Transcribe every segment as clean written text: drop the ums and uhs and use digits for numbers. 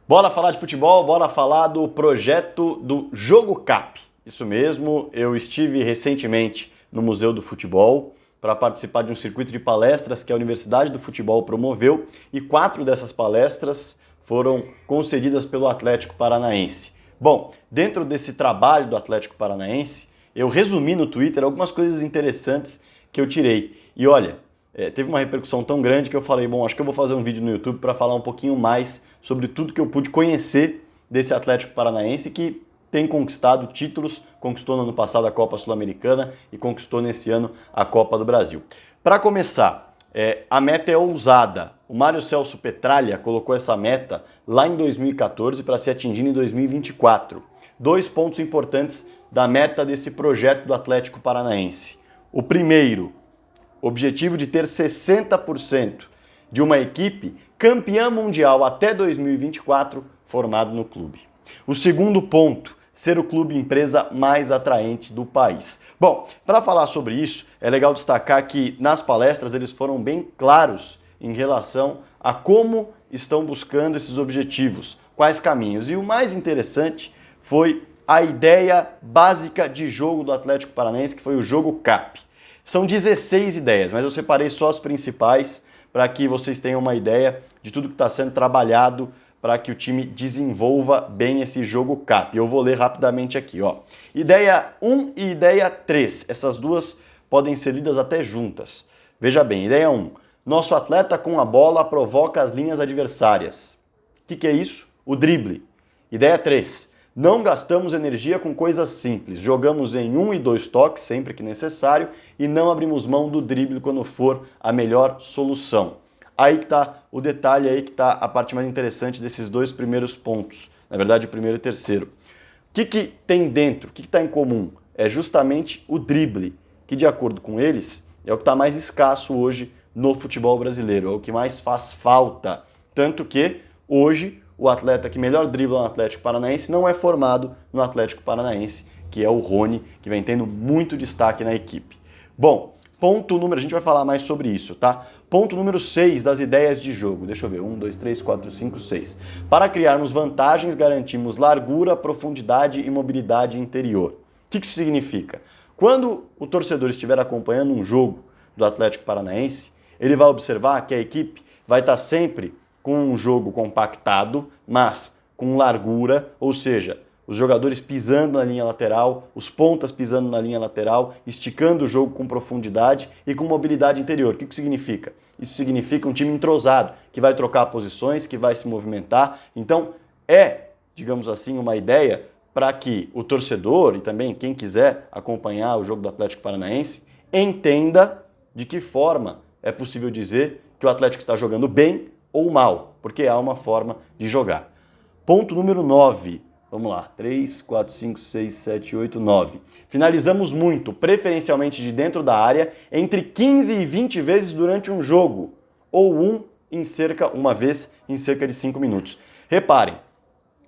Bora falar de futebol, bora falar do projeto do Jogo Cap. Isso mesmo, eu estive recentemente no Museu do Futebol para participar de um circuito de palestras que a Universidade do Futebol promoveu e 4 dessas palestras foram concedidas pelo Atlético Paranaense. Bom, dentro desse trabalho do Atlético Paranaense, eu resumi no Twitter algumas coisas interessantes que eu tirei. E olha, teve uma repercussão tão grande que eu falei, bom, acho que eu vou fazer um vídeo no YouTube para falar um pouquinho mais sobre tudo que eu pude conhecer desse Atlético Paranaense que tem conquistado títulos, conquistou no ano passado a Copa Sul-Americana e conquistou nesse ano a Copa do Brasil. Para começar, a meta é ousada. O Mário Celso Petralha colocou essa meta lá em 2014 para ser atingida em 2024. 2 pontos importantes da meta desse projeto do Atlético Paranaense. O primeiro, objetivo de ter 60% de uma equipe campeã mundial até 2024 formado no clube. O segundo ponto, ser o clube empresa mais atraente do país. Bom, para falar sobre isso, é legal destacar que nas palestras eles foram bem claros em relação a como estão buscando esses objetivos, quais caminhos. E o mais interessante foi a ideia básica de jogo do Atlético Paranaense, que foi o Jogo Cap. São 16 ideias, mas eu separei só as principais para que vocês tenham uma ideia de tudo que está sendo trabalhado para que o time desenvolva bem esse Jogo Cap. Eu vou ler rapidamente aqui, ó. Ideia 1 e ideia 3. Essas duas podem ser lidas até juntas. Veja bem, ideia 1. Nosso atleta com a bola provoca as linhas adversárias. O que é isso? O drible. Ideia 3. Não gastamos energia com coisas simples. Jogamos em 1 e 2 toques sempre que necessário e não abrimos mão do drible quando for a melhor solução. Aí que está o detalhe, aí que está a parte mais interessante desses 2 primeiros pontos. Na verdade, o primeiro e o terceiro. O que tem dentro? O que está em comum? É justamente o drible, que de acordo com eles, é o que está mais escasso hoje no futebol brasileiro. É o que mais faz falta. Tanto que hoje o atleta que melhor dribla no Atlético Paranaense não é formado no Atlético Paranaense, que é o Rony, que vem tendo muito destaque na equipe. Bom, ponto número... A gente vai falar mais sobre isso, tá? Ponto número 6 das ideias de jogo. Deixa eu ver. 1, 2, 3, 4, 5, 6. Para criarmos vantagens, garantimos largura, profundidade e mobilidade interior. O que isso significa? Quando o torcedor estiver acompanhando um jogo do Atlético Paranaense, ele vai observar que a equipe vai estar sempre com um jogo compactado, mas com largura, ou seja, os jogadores pisando na linha lateral, os pontas pisando na linha lateral, esticando o jogo com profundidade e com mobilidade interior. O que isso significa? Isso significa um time entrosado, que vai trocar posições, que vai se movimentar. Então, digamos assim, uma ideia para que o torcedor e também quem quiser acompanhar o jogo do Atlético Paranaense entenda de que forma é possível dizer que o Atlético está jogando bem ou mal, porque há uma forma de jogar. Ponto número 9. Vamos lá, 3, 4, 5, 6, 7, 8, 9. Finalizamos muito, preferencialmente de dentro da área, entre 15 e 20 vezes durante um jogo, ou uma vez em cerca de 5 minutos. Reparem,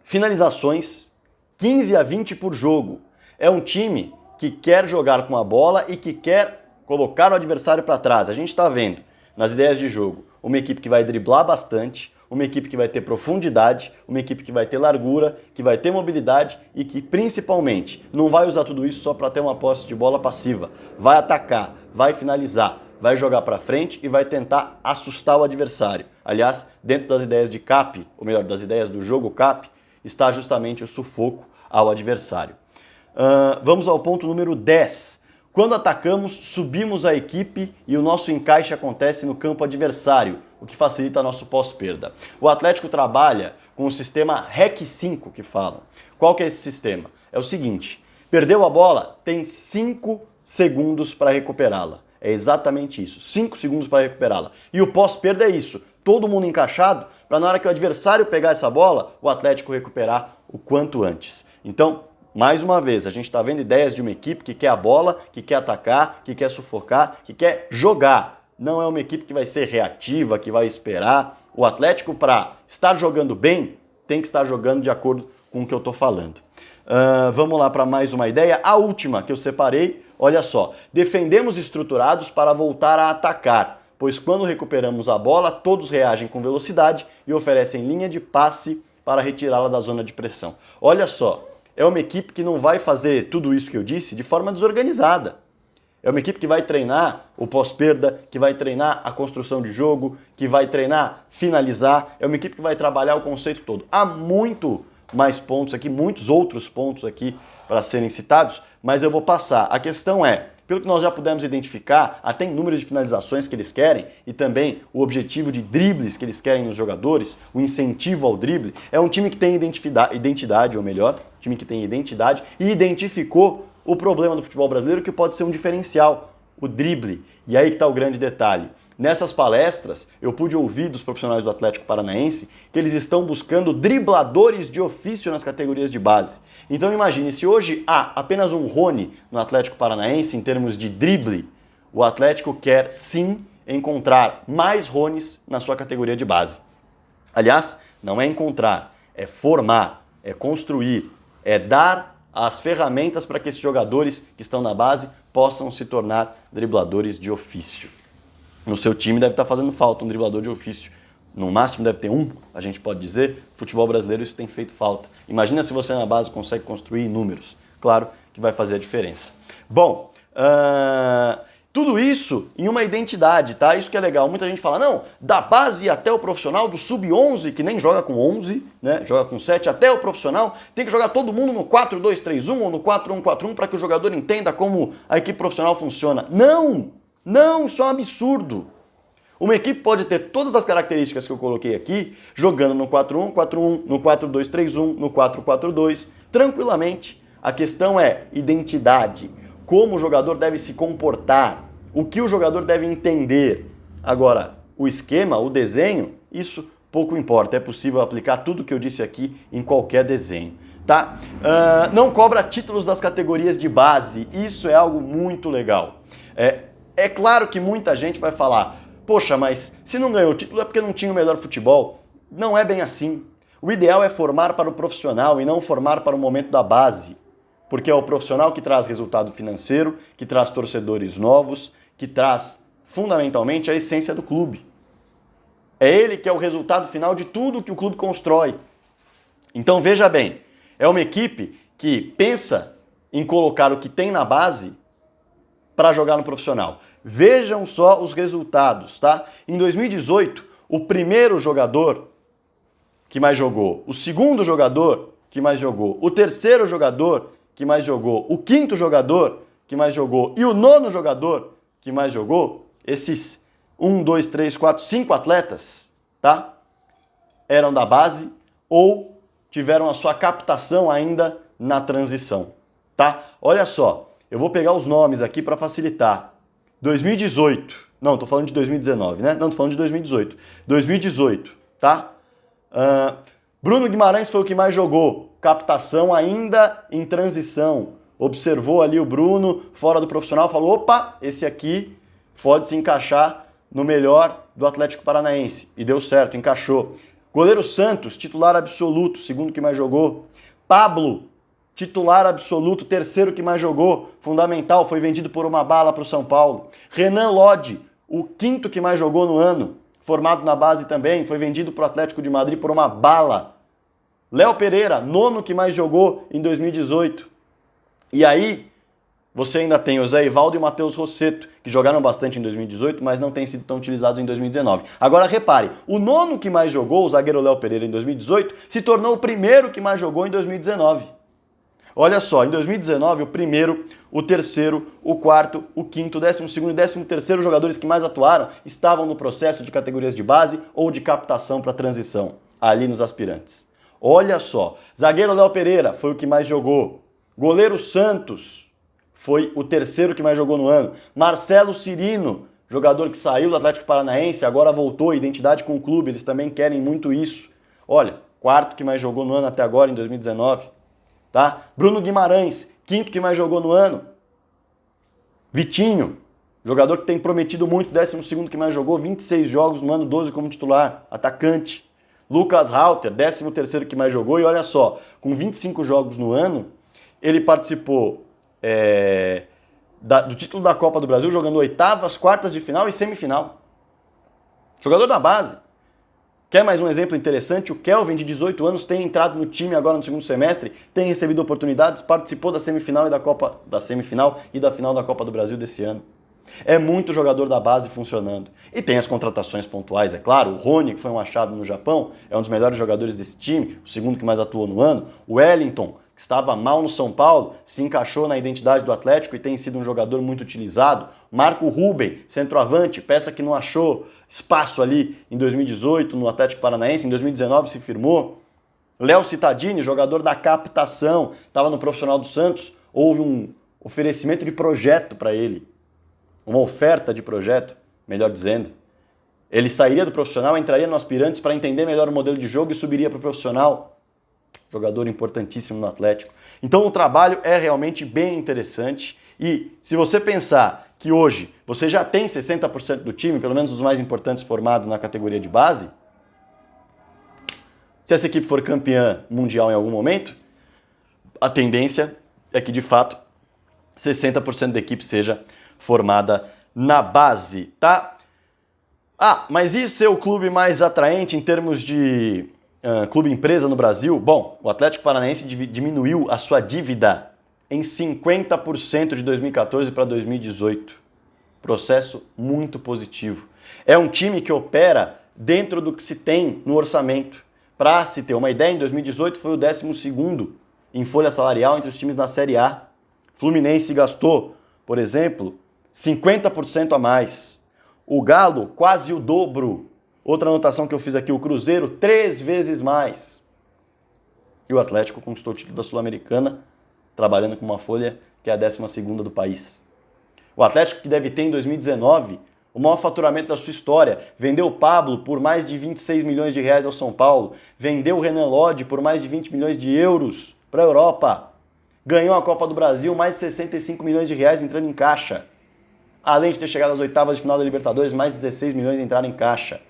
finalizações 15 a 20 por jogo. É um time que quer jogar com a bola e que quer colocar o adversário para trás. A gente está vendo nas ideias de jogo uma equipe que vai driblar bastante, uma equipe que vai ter profundidade, uma equipe que vai ter largura, que vai ter mobilidade e que, principalmente, não vai usar tudo isso só para ter uma posse de bola passiva. Vai atacar, vai finalizar, vai jogar para frente e vai tentar assustar o adversário. Aliás, dentro das ideias de Cap, ou melhor, das ideias do jogo Cap, está justamente o sufoco ao adversário. Vamos ao ponto número 10. Quando atacamos, subimos a equipe e o nosso encaixe acontece no campo adversário, o que facilita nosso pós-perda. O Atlético trabalha com o sistema REC 5 que falam. Qual que é esse sistema? É o seguinte, perdeu a bola, tem 5 segundos para recuperá-la. É exatamente isso, 5 segundos para recuperá-la. E o pós-perda é isso, todo mundo encaixado para na hora que o adversário pegar essa bola, o Atlético recuperar o quanto antes. Então, mais uma vez, a gente está vendo ideias de uma equipe que quer a bola, que quer atacar, que quer sufocar, que quer jogar. Não é uma equipe que vai ser reativa, que vai esperar. O Atlético, para estar jogando bem, tem que estar jogando de acordo com o que eu estou falando. Vamos lá para mais uma ideia. A última que eu separei, olha só. Defendemos estruturados para voltar a atacar, pois quando recuperamos a bola, todos reagem com velocidade e oferecem linha de passe para retirá-la da zona de pressão. Olha só, é uma equipe que não vai fazer tudo isso que eu disse de forma desorganizada. É uma equipe que vai treinar o pós-perda, que vai treinar a construção de jogo, que vai treinar finalizar. É uma equipe que vai trabalhar o conceito todo. Há muito mais pontos aqui, muitos outros pontos aqui para serem citados, mas eu vou passar. A questão é, pelo que nós já pudemos identificar, até em números de finalizações que eles querem e também o objetivo de dribles que eles querem nos jogadores, o incentivo ao drible, é um time que tem identidade, ou melhor, um time que tem identidade e identificou o problema do futebol brasileiro que pode ser um diferencial, o drible. E aí que está o grande detalhe. Nessas palestras, eu pude ouvir dos profissionais do Atlético Paranaense que eles estão buscando dribladores de ofício nas categorias de base. Então imagine, se hoje há apenas um Rony no Atlético Paranaense em termos de drible, o Atlético quer sim encontrar mais Rones na sua categoria de base. Aliás, não é encontrar, é formar, é construir, é dar as ferramentas para que esses jogadores que estão na base possam se tornar dribladores de ofício. No seu time deve estar fazendo falta um driblador de ofício. No máximo deve ter um, a gente pode dizer. Futebol brasileiro isso tem feito falta. Imagina se você na base consegue construir números. Claro que vai fazer a diferença. Bom, tudo isso em uma identidade, tá? Isso que é legal. Muita gente fala, não, da base até o profissional, do sub-11, que nem joga com 11, né? Joga com 7, até o profissional, tem que jogar todo mundo no 4-2-3-1 ou no 4-1-4-1 para que o jogador entenda como a equipe profissional funciona. Não! Não, isso é um absurdo. Uma equipe pode ter todas as características que eu coloquei aqui, jogando no 4-1-4-1, no 4-2-3-1, no 4-4-2, tranquilamente. A questão é identidade, como o jogador deve se comportar, o que o jogador deve entender. Agora, o esquema, o desenho, isso pouco importa. É possível aplicar tudo que eu disse aqui em qualquer desenho. Tá? Não cobra títulos das categorias de base, isso é algo muito legal. É claro que muita gente vai falar, poxa, mas se não ganhou o título é porque não tinha o melhor futebol. Não é bem assim. O ideal é formar para o profissional e não formar para o momento da base. Porque é o profissional que traz resultado financeiro, que traz torcedores novos, que traz, fundamentalmente, a essência do clube. É ele que é o resultado final de tudo que o clube constrói. Então veja bem, é uma equipe que pensa em colocar o que tem na base para jogar no profissional. Vejam só os resultados, tá? Em 2018, o primeiro jogador que mais jogou, o segundo jogador que mais jogou, o terceiro jogador que mais jogou, o quinto jogador que mais jogou e o nono jogador que mais jogou, esses 1, 2, 3, 4, 5 atletas, tá? Eram da base ou tiveram a sua captação ainda na transição, tá? Olha só, eu vou pegar os nomes aqui para facilitar. 2018, não, tô falando de 2019, né? Não, tô falando de 2018. 2018, tá? Bruno Guimarães foi o que mais jogou, captação ainda em transição. Observou ali o Bruno, fora do profissional, falou, opa, esse aqui pode se encaixar no melhor do Atlético Paranaense. E deu certo, encaixou. Goleiro Santos, titular absoluto, segundo que mais jogou. Pablo, titular absoluto, terceiro que mais jogou, fundamental, foi vendido por uma bala para o São Paulo. Renan Lodge, o quinto que mais jogou no ano, formado na base também, foi vendido para o Atlético de Madrid por uma bala. Léo Pereira, nono que mais jogou em 2018. E aí, você ainda tem o Zé Ivaldo e o Matheus Rossetto, que jogaram bastante em 2018, mas não têm sido tão utilizados em 2019. Agora repare, o nono que mais jogou, o zagueiro Léo Pereira em 2018, se tornou o primeiro que mais jogou em 2019. Olha só, em 2019, o primeiro, o terceiro, o quarto, o quinto, o 12º e 13º jogadores que mais atuaram estavam no processo de categorias de base ou de captação para transição, ali nos aspirantes. Olha só, zagueiro Léo Pereira foi o que mais jogou. Goleiro Santos foi o terceiro que mais jogou no ano. Marcelo Cirino, jogador que saiu do Atlético Paranaense, agora voltou, identidade com o clube, eles também querem muito isso. Olha, quarto que mais jogou no ano até agora, em 2019. Tá? Bruno Guimarães, quinto que mais jogou no ano. Vitinho, jogador que tem prometido muito, 12º que mais jogou, 26 jogos no ano, 12 como titular, atacante. Lucas Rauter, 13º que mais jogou, e olha só, com 25 jogos no ano, ele participou do título da Copa do Brasil, jogando oitavas, quartas de final e semifinal. Jogador da base. Quer mais um exemplo interessante? O Kelvin, de 18 anos, tem entrado no time agora no segundo semestre, tem recebido oportunidades, participou da semifinal e da final da Copa do Brasil desse ano. É muito jogador da base funcionando. E tem as contratações pontuais, é claro. O Rony, que foi um achado no Japão, é um dos melhores jogadores desse time, o segundo que mais atuou no ano. O Wellington, que estava mal no São Paulo, se encaixou na identidade do Atlético e tem sido um jogador muito utilizado. Marco Ruben, centroavante, peça que não achou espaço ali em 2018 no Atlético Paranaense, em 2019 se firmou. Léo Cittadini, jogador da captação, estava no Profissional do Santos, houve um oferecimento de projeto para ele. Uma oferta de projeto, melhor dizendo. Ele sairia do profissional, entraria no aspirantes para entender melhor o modelo de jogo e subiria para o profissional. Jogador importantíssimo no Atlético. Então o trabalho é realmente bem interessante e se você pensar que hoje você já tem 60% do time, pelo menos os mais importantes formados na categoria de base, se essa equipe for campeã mundial em algum momento, a tendência é que de fato 60% da equipe seja formada na base, tá? Ah, mas e ser o clube mais atraente em termos de clube empresa no Brasil? Bom, o Atlético Paranaense diminuiu a sua dívida em 50% de 2014 para 2018. Processo muito positivo. É um time que opera dentro do que se tem no orçamento. Para se ter uma ideia, em 2018 foi o 12º em folha salarial entre os times da Série A. Fluminense gastou, por exemplo, 50% a mais. O Galo, quase o dobro. Outra anotação que eu fiz aqui, o Cruzeiro, 3 vezes mais. E o Atlético conquistou o título da Sul-Americana, trabalhando com uma folha que é a 12ª do país. O Atlético, que deve ter em 2019 o maior faturamento da sua história, vendeu o Pablo por mais de 26 milhões de reais ao São Paulo, vendeu o Renan Lodge por mais de 20 milhões de euros para a Europa, ganhou a Copa do Brasil, mais de 65 milhões de reais entrando em caixa. Além de ter chegado às oitavas de final da Libertadores, mais de 16 milhões entraram em caixa.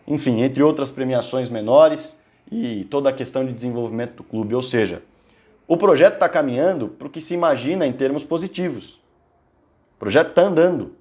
Enfim, entre outras premiações menores e toda a questão de desenvolvimento do clube. Ou seja, o projeto está caminhando para o que se imagina em termos positivos. O projeto está andando.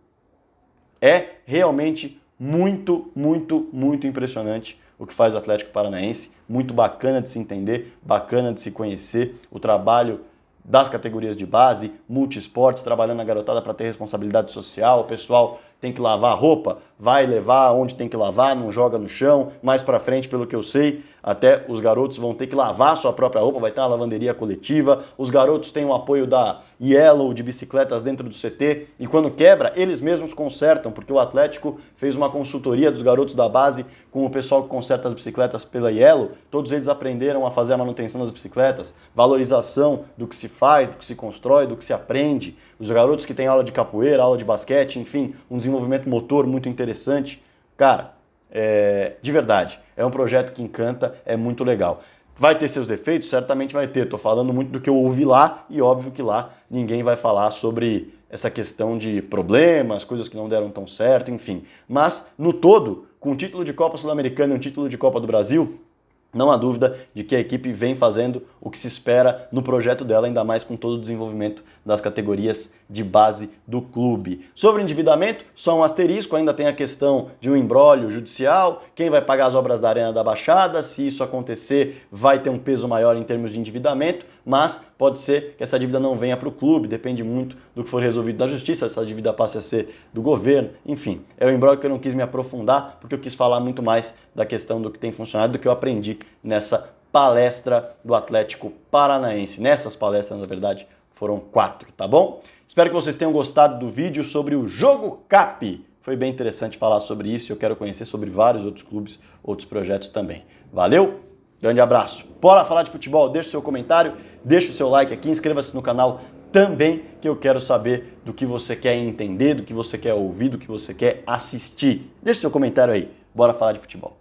É realmente muito, muito, muito impressionante o que faz o Atlético Paranaense. Muito bacana de se entender, bacana de se conhecer. O trabalho das categorias de base, multiesportes, trabalhando a garotada para ter responsabilidade social. O pessoal tem que lavar a roupa, vai levar onde tem que lavar, não joga no chão. Mais para frente, pelo que eu sei, até os garotos vão ter que lavar sua própria roupa, vai ter uma lavanderia coletiva. Os garotos têm o apoio da Yellow de bicicletas dentro do CT e quando quebra, eles mesmos consertam, porque o Atlético fez uma consultoria dos garotos da base com o pessoal que conserta as bicicletas pela Yellow. Todos eles aprenderam a fazer a manutenção das bicicletas, valorização do que se faz, do que se constrói, do que se aprende. Os garotos que têm aula de capoeira, aula de basquete, enfim, um desenvolvimento motor muito interessante. Cara, de verdade, é um projeto que encanta, é muito legal. Vai ter seus defeitos? Certamente vai ter. Estou falando muito do que eu ouvi lá e óbvio que lá ninguém vai falar sobre essa questão de problemas, coisas que não deram tão certo, enfim. Mas, no todo, com o título de Copa Sul-Americana e um título de Copa do Brasil, não há dúvida de que a equipe vem fazendo o que se espera no projeto dela, ainda mais com todo o desenvolvimento das categorias de base do clube. Sobre endividamento, só um asterisco, ainda tem a questão de um imbróglio judicial, quem vai pagar as obras da Arena da Baixada, se isso acontecer vai ter um peso maior em termos de endividamento, mas pode ser que essa dívida não venha para o clube, depende muito do que for resolvido da justiça, essa dívida passe a ser do governo, enfim. É um imbróglio que eu não quis me aprofundar, porque eu quis falar muito mais da questão do que tem funcionado, do que eu aprendi nessa palestra do Atlético Paranaense. Nessas palestras, na verdade, foram 4, tá bom? Espero que vocês tenham gostado do vídeo sobre o Jogo Cap. Foi bem interessante falar sobre isso e eu quero conhecer sobre vários outros clubes, outros projetos também. Valeu? Grande abraço. Bora falar de futebol? Deixa o seu comentário, deixa o seu like aqui, inscreva-se no canal também, que eu quero saber do que você quer entender, do que você quer ouvir, do que você quer assistir. Deixa o seu comentário aí. Bora falar de futebol.